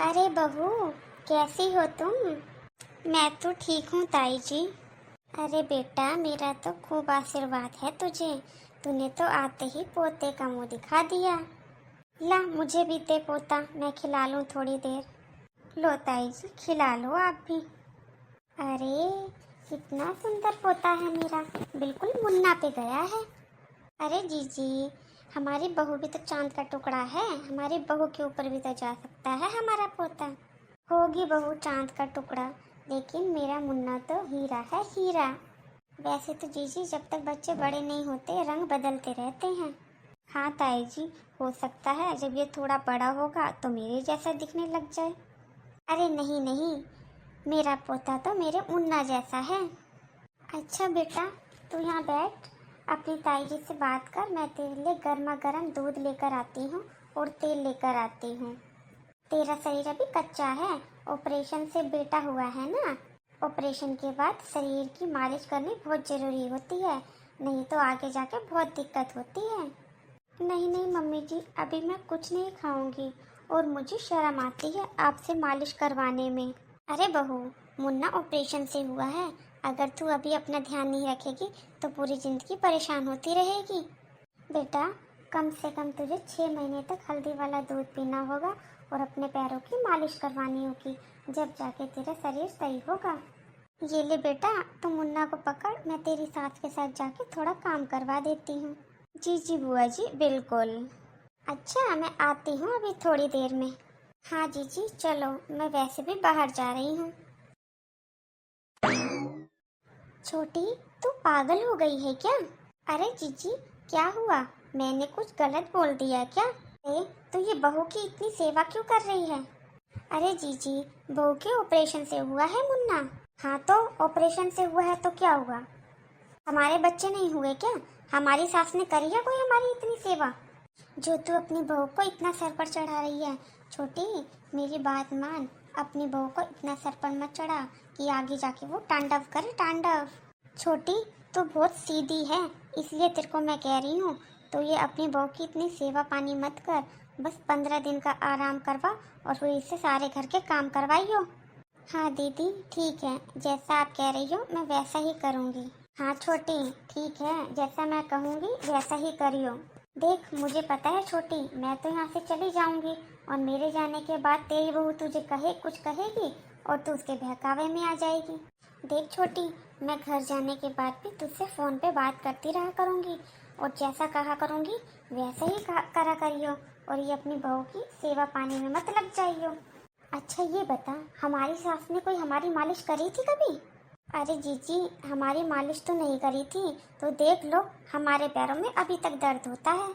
अरे बहू, कैसी हो तुम? मैं तो ठीक हूँ ताई जी। अरे बेटा, मेरा तो खूब आशीर्वाद है तुझे। तूने तो आते ही पोते का मुंह दिखा दिया। ला मुझे भी दे पोता, मैं खिला लूँ थोड़ी देर। लो ताई जी, खिला लो आप भी। अरे कितना सुंदर पोता है मेरा, बिल्कुल मुन्ना पे गया है। अरे जीजी, हमारी बहू भी तो चांद का टुकड़ा है। हमारी बहू के ऊपर भी तो जा सकता है हमारा पोता। होगी बहू चांद का टुकड़ा, लेकिन मेरा मुन्ना तो हीरा है, हीरा। वैसे तो जीजी, जब तक बच्चे बड़े नहीं होते रंग बदलते रहते हैं। हाँ ताई जी, हो सकता है जब ये थोड़ा बड़ा होगा तो मेरे जैसा दिखने लग जाए। अरे नहीं नहीं, मेरा पोता तो मेरे मुन्ना जैसा है। अच्छा बेटा, तू यहाँ बैठ, अपनी ताई जी से बात कर। मैं तेरे लिए गर्मा गर्म दूध लेकर आती हूँ और तेल लेकर आती हूँ। तेरा शरीर अभी कच्चा है, ऑपरेशन से बेटा हुआ है ना। ऑपरेशन के बाद शरीर की मालिश करनी बहुत ज़रूरी होती है, नहीं तो आगे जाके बहुत दिक्कत होती है। नहीं नहीं मम्मी जी, अभी मैं कुछ नहीं खाऊंगी और मुझे शर्म आती है आपसे मालिश करवाने में। अरे बहू, मुन्ना ऑपरेशन से हुआ है। अगर तू अभी अपना ध्यान नहीं रखेगी तो पूरी जिंदगी परेशान होती रहेगी। बेटा, कम से कम तुझे 6 महीने तक हल्दी वाला दूध पीना होगा और अपने पैरों की मालिश करवानी होगी, जब जाके तेरा शरीर सही होगा। ये ले बेटा, तू मुन्ना को पकड़, मैं तेरी सास के साथ जाके थोड़ा काम करवा देती हूँ। जी जी बुआ जी, बिल्कुल। अच्छा, मैं आती हूँ अभी थोड़ी देर में। हाँ जी जी, चलो, मैं वैसे भी बाहर जा रही हूँ। छोटी, तू पागल हो गई है क्या? अरे जीजी, क्या हुआ? मैंने कुछ गलत बोल दिया क्या? तू ये बहू की इतनी सेवा क्यों कर रही है? अरे जीजी, बहू के ऑपरेशन से हुआ है मुन्ना। हाँ तो ऑपरेशन से हुआ है तो क्या हुआ? हमारे बच्चे नहीं हुए क्या? हमारी सास ने करी है कोई हमारी इतनी सेवा, जो तू अपनी बहू को इतना सर पर चढ़ा रही है? छोटी, मेरी बात मान, अपनी बहू को इतना सर पर मत चढ़ा कि आगे जाके वो तांडव करे, तांडव। छोटी, तू बहुत सीधी है, इसलिए तेरे को मैं कह रही हूँ, तो ये अपनी बहू की इतनी सेवा पानी मत कर। बस 15 दिन का आराम करवा और फिर इससे सारे घर के काम करवाइयो। हाँ दीदी, ठीक है, जैसा आप कह रही हो मैं वैसा ही करूँगी। हाँ छोटी, ठीक है, जैसा मैं कहूँगी वैसा ही करियो। देख, मुझे पता है छोटी, मैं तो यहाँ से चली जाऊँगी और मेरे जाने के बाद तेरी बहू तुझे कुछ कहेगी और तू उसके बहकावे में आ जाएगी। देख छोटी, मैं घर जाने के बाद भी तुझसे फ़ोन पे बात करती रहा करूँगी और जैसा कहा करूँगी वैसा ही करा करियो, और ये अपनी बहू की सेवा पानी में मत लग जाइयो। अच्छा ये बता, हमारी सास ने कोई हमारी मालिश करी थी कभी? अरे जीजी, हमारी मालिश तो नहीं करी थी, तो देख लो, हमारे पैरों में अभी तक दर्द होता है।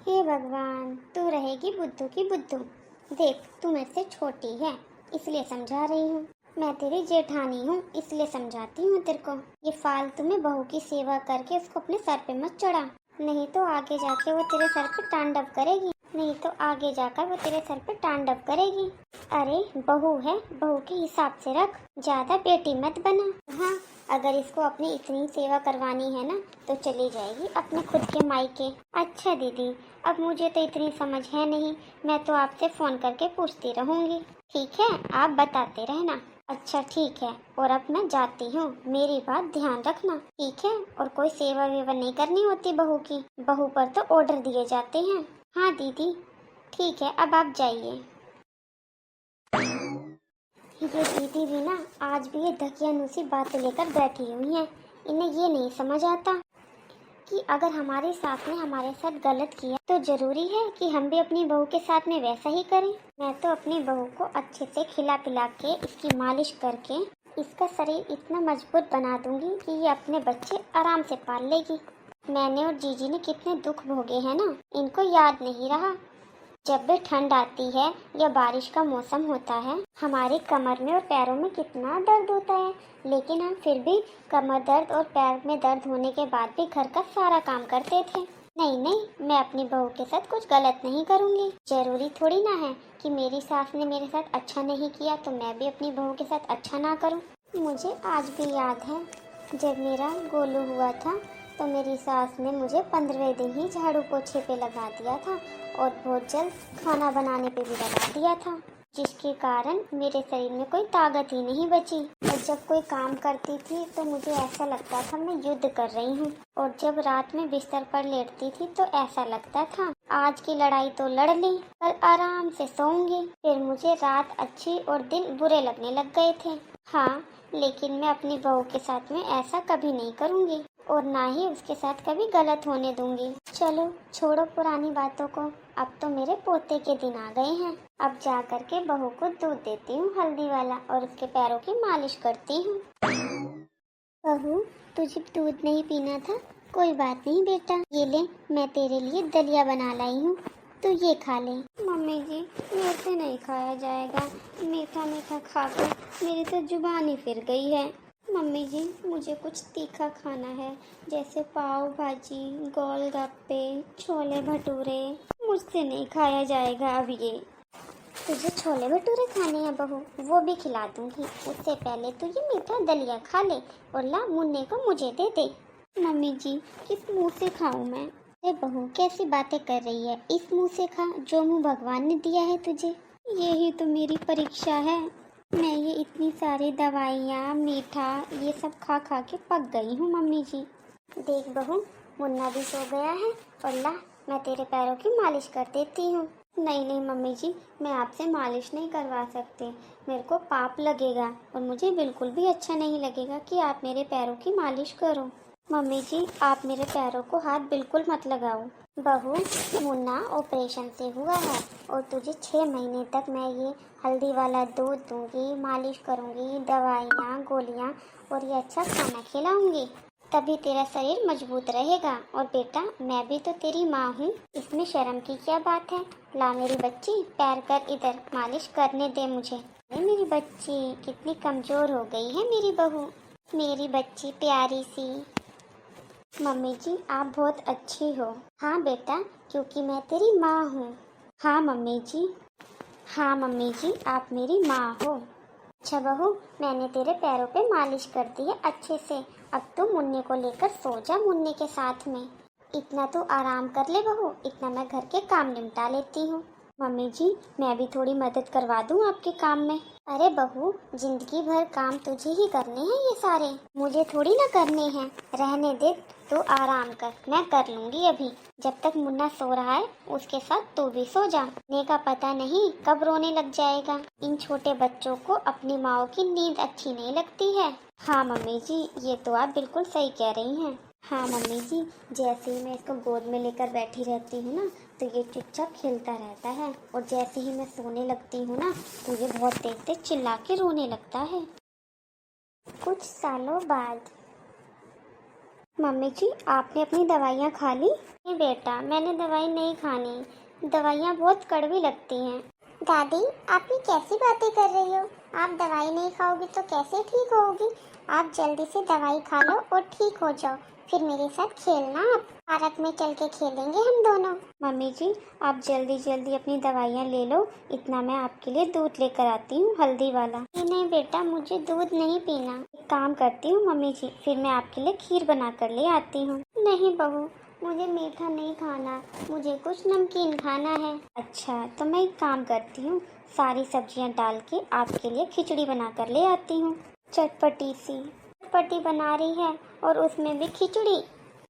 हे भगवान, तू रहेगी बुद्धू की बुद्धू। देख, तू मेरे से छोटी है इसलिए समझा रही हूँ, मैं तेरी जेठानी हूँ इसलिए समझाती हूँ तेरे को। ये फालतू में बहू की सेवा करके उसको अपने सर पे मत चढ़ा, नहीं तो आगे जाके वो तेरे सर पे तांडव करेगी, नहीं तो आगे जाकर वो तेरे सर पे तांडव करेगी। अरे बहू है, बहू के हिसाब से रख, ज्यादा बेटी मत बना। हाँ, अगर इसको अपनी इतनी सेवा करवानी है ना तो चली जाएगी अपने खुद के मायके। अच्छा दीदी, अब मुझे तो इतनी समझ है नहीं, मैं तो आपसे फोन करके पूछती रहूंगी। ठीक है, आप बताते रहना। अच्छा ठीक है, और अब मैं जाती हूँ, मेरी बात ध्यान रखना, ठीक है? और कोई सेवा वेवा नहीं करनी होती बहू की, बहू पर तो ऑर्डर दिए जाते हैं। हाँ दीदी, ठीक है, अब आप जाइए। ये दीदी भी ना आज भी ये धकियानुसी बातें लेकर बैठी हुई हैं। इन्हें ये नहीं समझ आता कि अगर हमारी सास ने हमारे साथ गलत किया तो जरूरी है कि हम भी अपनी बहू के साथ में वैसा ही करें। मैं तो अपनी बहू को अच्छे से खिला पिला के, इसकी मालिश करके इसका शरीर इतना मजबूत बना दूंगी कि ये अपने बच्चे आराम से पाल लेगी। मैंने और जीजी ने कितने दुख भोगे हैं ना, इनको याद नहीं रहा। जब भी ठंड आती है या बारिश का मौसम होता है, हमारी कमर में और पैरों में कितना दर्द होता है, लेकिन हम फिर भी कमर दर्द और पैर में दर्द होने के बाद भी घर का सारा काम करते थे। नहीं नहीं, मैं अपनी बहू के साथ कुछ गलत नहीं करूँगी। जरूरी थोड़ी ना है कि मेरी सास ने मेरे साथ अच्छा नहीं किया तो मैं भी अपनी बहू के साथ अच्छा ना करूँ। मुझे आज भी याद है, जब मेरा गोलू हुआ था तो मेरी सास ने मुझे 15वें दिन ही झाड़ू पोछे पे लगा दिया था और बहुत जल्द खाना बनाने पे भी लगा दिया था। जिसके कारण मेरे शरीर में कोई ताकत ही नहीं बची। और जब कोई काम करती थी तो मुझे ऐसा लगता था मैं युद्ध कर रही हूँ, और जब रात में बिस्तर पर लेटती थी तो ऐसा लगता था आज की लड़ाई तो लड़ ली, कल आराम से सोऊंगी। फिर मुझे रात अच्छी और दिन बुरे लगने लग गए थे। हाँ, लेकिन मैं अपनी बहू के साथ में ऐसा कभी नहीं करूँगी, और ना ही उसके साथ कभी गलत होने दूंगी। चलो छोड़ो पुरानी बातों को, अब तो मेरे पोते के दिन आ गए हैं। अब जा कर के बहू को दूध देती हूँ हल्दी वाला, और उसके पैरों की मालिश करती हूँ। बहू, तुझे दूध नहीं पीना था? कोई बात नहीं बेटा, ये ले, मैं तेरे लिए दलिया बना लाई हूँ, तो ये खा ले। मम्मी जी, मेरे से नहीं खाया जाएगा, मीठा मीठा खाकर मेरी तो जुबान ही फिर गई है। मम्मी जी, मुझे कुछ तीखा खाना है, जैसे पाव भाजी, गोलगप्पे, छोले भटूरे। मुझसे नहीं खाया जाएगा अब ये। तुझे छोले भटूरे खाने हैं बहू, वो भी खिला दूंगी। उससे पहले तू ये मीठा दलिया खा ले, और ला मुन्ने को मुझे दे दे। मम्मी जी, किस मुंह से खाऊं मैं? अरे बहू, कैसी बातें कर रही है? इस मुंह से खा जो मुंह भगवान ने दिया है तुझे। यही तो मेरी परीक्षा है। मैं ये इतनी सारी दवाइयाँ, मीठा, ये सब खा खा के पक गई हूँ मम्मी जी। देख बहू, मुन्ना भी सो गया है, और ला, मैं तेरे पैरों की मालिश कर देती हूँ। नहीं नहीं मम्मी जी, मैं आपसे मालिश नहीं करवा सकती, मेरे को पाप लगेगा, और मुझे बिल्कुल भी अच्छा नहीं लगेगा कि आप मेरे पैरों की मालिश करो। मम्मी जी, आप मेरे पैरों को हाथ बिल्कुल मत लगाओ। बहू, मुन्ना ऑपरेशन से हुआ है, और तुझे 6 महीने तक मैं ये हल्दी वाला दूध दूंगी, मालिश करूंगी, दवाइयाँ, गोलियाँ, और ये अच्छा खाना खिलाऊंगी, तभी तेरा शरीर मजबूत रहेगा। और बेटा, मैं भी तो तेरी माँ हूँ, इसमें शर्म की क्या बात है? ला मेरी बच्ची, पैर कर इधर, मालिश करने दे मुझे। अरे मेरी बच्ची, कितनी कमजोर हो गई है मेरी बहू, मेरी बच्ची प्यारी सी। मम्मी जी, आप बहुत अच्छी हो। हाँ बेटा, क्योंकि मैं तेरी माँ हूँ। हाँ मम्मी जी, हाँ मम्मी जी, आप मेरी माँ हो। अच्छा बहू, मैंने तेरे पैरों पे मालिश कर दी है अच्छे से, अब तू मुन्ने को लेकर सो जा मुन्ने के साथ में। इतना तो आराम कर ले बहू, इतना मैं घर के काम निपटा लेती हूँ। मम्मी जी, मैं भी थोड़ी मदद करवा दूँ आपके काम में। अरे बहू, जिंदगी भर काम तुझे ही करने हैं ये सारे, मुझे थोड़ी ना करने हैं। रहने दे, तू आराम कर, मैं कर लूंगी अभी। जब तक मुन्ना सो रहा है उसके साथ तू भी सो जा, ने का पता नहीं कब रोने लग जाएगा। इन छोटे बच्चों को अपनी माँ की नींद अच्छी नहीं लगती है। हाँ मम्मी जी, ये तो आप बिल्कुल सही कह रही हैं। हाँ मम्मी जी, जैसे ही मैं इसको गोद में लेकर बैठी रहती हूँ ना, तो ये चुपचाप खेलता रहता है, और जैसे ही मैं सोने लगती हूँ ना, तो ये बहुत तेज तेज चिल्ला के रोने लगता है। कुछ सालों बाद। मम्मी जी, आपने अपनी दवाइयाँ खा ली? नहीं बेटा, मैंने दवाई नहीं खानी, दवाइयाँ बहुत कड़वी लगती हैं। दादी, आप ये कैसी बातें कर रही हो? आप दवाई नहीं खाओगी तो कैसे ठीक होगी? आप जल्दी से दवाई खा लो और ठीक हो जाओ, फिर मेरे साथ खेलना। आप पार्क में चल के खेलेंगे हम दोनों। मम्मी जी, आप जल्दी जल्दी अपनी दवाइयाँ ले लो, इतना मैं आपके लिए दूध लेकर आती हूँ हल्दी वाला। नहीं बेटा, मुझे दूध नहीं पीना। एक काम करती हूँ मम्मी जी, फिर मैं आपके लिए खीर बना कर ले आती हूँ। नहीं बहू, मुझे मीठा नहीं खाना, मुझे कुछ नमकीन खाना है। अच्छा, तो मैं एक काम करती हूँ, सारी सब्जियाँ डाल के आपके लिए खिचड़ी बना कर ले आती हूँ, चटपटी सी। चटपटी बना रही है और उसमें भी खिचड़ी?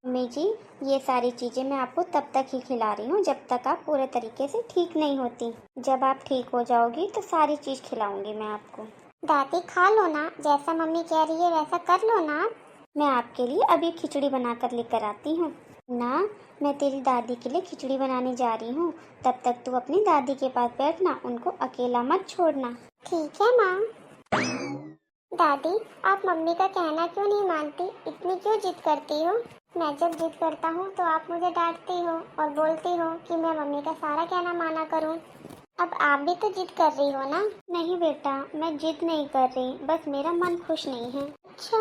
मम्मी जी, ये सारी चीज़ें मैं आपको तब तक ही खिला रही हूँ जब तक आप पूरे तरीके से ठीक नहीं होती। जब आप ठीक हो जाओगी तो सारी चीज़ खिलाऊंगी मैं आपको। दादी, खा लो ना, जैसा मम्मी कह रही है वैसा कर लो ना। मैं आपके लिए अभी खिचड़ी बना कर लेकर आती हूँ ना। मैं तेरी दादी के लिए खिचड़ी बनाने जा रही हूँ, तब तक तू अपनी दादी के पास बैठना, उनको अकेला मत छोड़ना। ठीक है माँ। दादी, आप मम्मी का कहना क्यों नहीं मानती? इतनी क्यों जिद करती हो? मैं जब जिद करता हूँ तो आप मुझे डांटती हो और बोलती हो कि मैं मम्मी का सारा कहना माना करूँ। अब आप भी तो जिद कर रही हो ना? नहीं बेटा, मैं जिद नहीं कर रही, बस मेरा मन खुश नहीं है। अच्छा,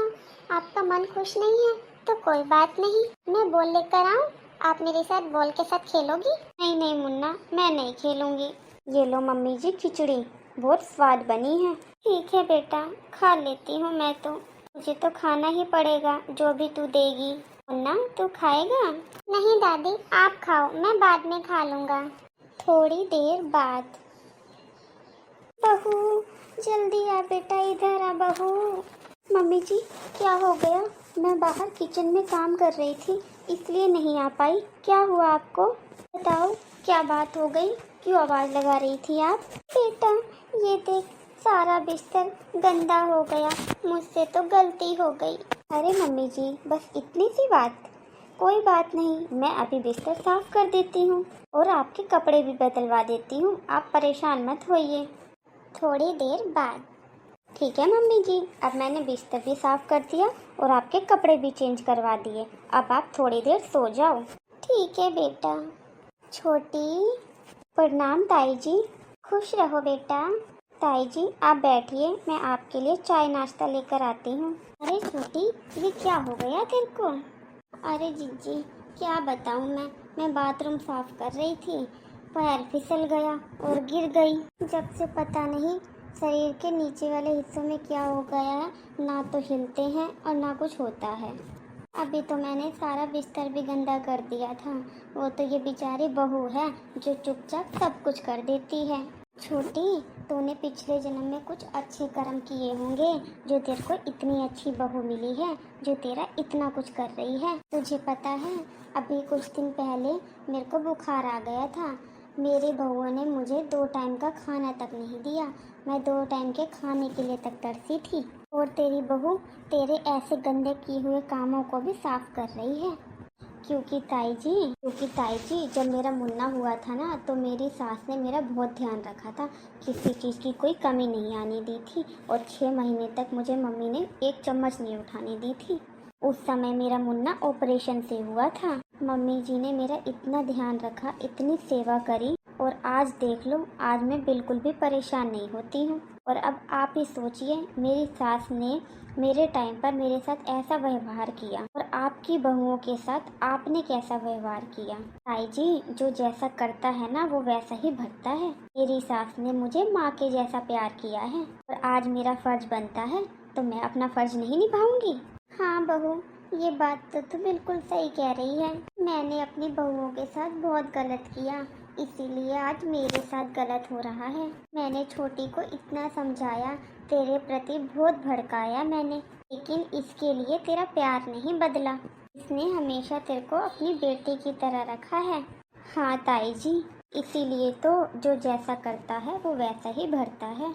आपका मन खुश नहीं है तो कोई बात नहीं, मैं बॉल लेकर आऊँ, आप मेरे साथ बॉल के साथ खेलोगी? नहीं नहीं मुन्ना, मैं नहीं खेलूंगी। ये लो मम्मी जी खिचड़ी, बहुत स्वाद बनी है। ठीक है बेटा, खा लेती हूँ मैं तो, मुझे तो खाना ही पड़ेगा जो भी तू देगी। मुन्ना, तू खाएगा? नहीं दादी, आप खाओ, मैं बाद में खा लूँगा। थोड़ी देर बाद। जल्दी आ बेटा, इधर आ बहू। मम्मी जी क्या हो गया? मैं बाहर किचन में काम कर रही थी इसलिए नहीं आ पाई। क्या हुआ आपको? बताओ क्या बात हो गई? क्यों आवाज़ लगा रही थी आप? बेटा ये देख, सारा बिस्तर गंदा हो गया, मुझसे तो गलती हो गई। अरे मम्मी जी बस इतनी सी बात, कोई बात नहीं, मैं अभी बिस्तर साफ कर देती हूँ और आपके कपड़े भी बदलवा देती हूँ, आप परेशान मत होइए। थोड़ी देर बाद। ठीक है मम्मी जी, अब मैंने बिस्तर भी साफ कर दिया और आपके कपड़े भी चेंज करवा दिए, अब आप थोड़ी देर सो जाओ। ठीक है बेटा। छोटी, प्रणाम ताई जी। खुश रहो बेटा। ताई जी आप बैठिए, मैं आपके लिए चाय नाश्ता लेकर आती हूँ। अरे छोटी ये क्या हो गया तेरे को? अरे जीजी क्या बताऊँ मैं बाथरूम साफ कर रही थी, पैर फिसल गया और गिर गई। जब से पता नहीं शरीर के नीचे वाले हिस्सों में क्या हो गया है, ना तो हिलते हैं और ना कुछ होता है। अभी तो मैंने सारा बिस्तर भी गंदा कर दिया था, वो तो ये बेचारी बहू है जो चुपचाप सब कुछ कर देती है। छोटी तूने पिछले जन्म में कुछ अच्छे कर्म किए होंगे जो तेरे को इतनी अच्छी बहू मिली है जो तेरा इतना कुछ कर रही है। तुझे पता है अभी कुछ दिन पहले मेरे को बुखार आ गया था, मेरी बहुओं ने मुझे 2 टाइम का खाना तक नहीं दिया, मैं 2 टाइम के खाने के लिए तक तरसी थी। और तेरी बहू तेरे ऐसे गंदे किए हुए कामों को भी साफ कर रही है। क्योंकि ताई जी जब मेरा मुन्ना हुआ था ना तो मेरी सास ने मेरा बहुत ध्यान रखा था, किसी चीज़ की कोई कमी नहीं आने दी थी और 6 महीने तक मुझे मम्मी ने 1 चम्मच नहीं उठाने दी थी। उस समय मेरा मुन्ना ऑपरेशन से हुआ था, मम्मी जी ने मेरा इतना ध्यान रखा, इतनी सेवा करी और आज देख लो, आज मैं बिल्कुल भी परेशान नहीं होती हूँ। और अब आप ही सोचिए मेरी सास ने मेरे टाइम पर मेरे साथ ऐसा व्यवहार किया और आपकी बहुओं के साथ आपने कैसा व्यवहार किया। ताई जी जो जैसा करता है ना वो वैसा ही भरता है। मेरी सास ने मुझे माँ के जैसा प्यार किया है और आज मेरा फर्ज बनता है तो मैं अपना फर्ज नहीं निभाऊंगी। हाँ बहू ये बात तो तू बिल्कुल सही कह रही है, मैंने अपनी बहुओं के साथ बहुत गलत किया, इसीलिए आज मेरे साथ गलत हो रहा है। मैंने छोटी को इतना समझाया, तेरे प्रति बहुत भड़काया मैंने, लेकिन इसके लिए तेरा प्यार नहीं बदला, इसने हमेशा तेरे को अपनी बेटी की तरह रखा है। हाँ ताई जी, इसीलिए तो जो जैसा करता है वो वैसा ही भरता है।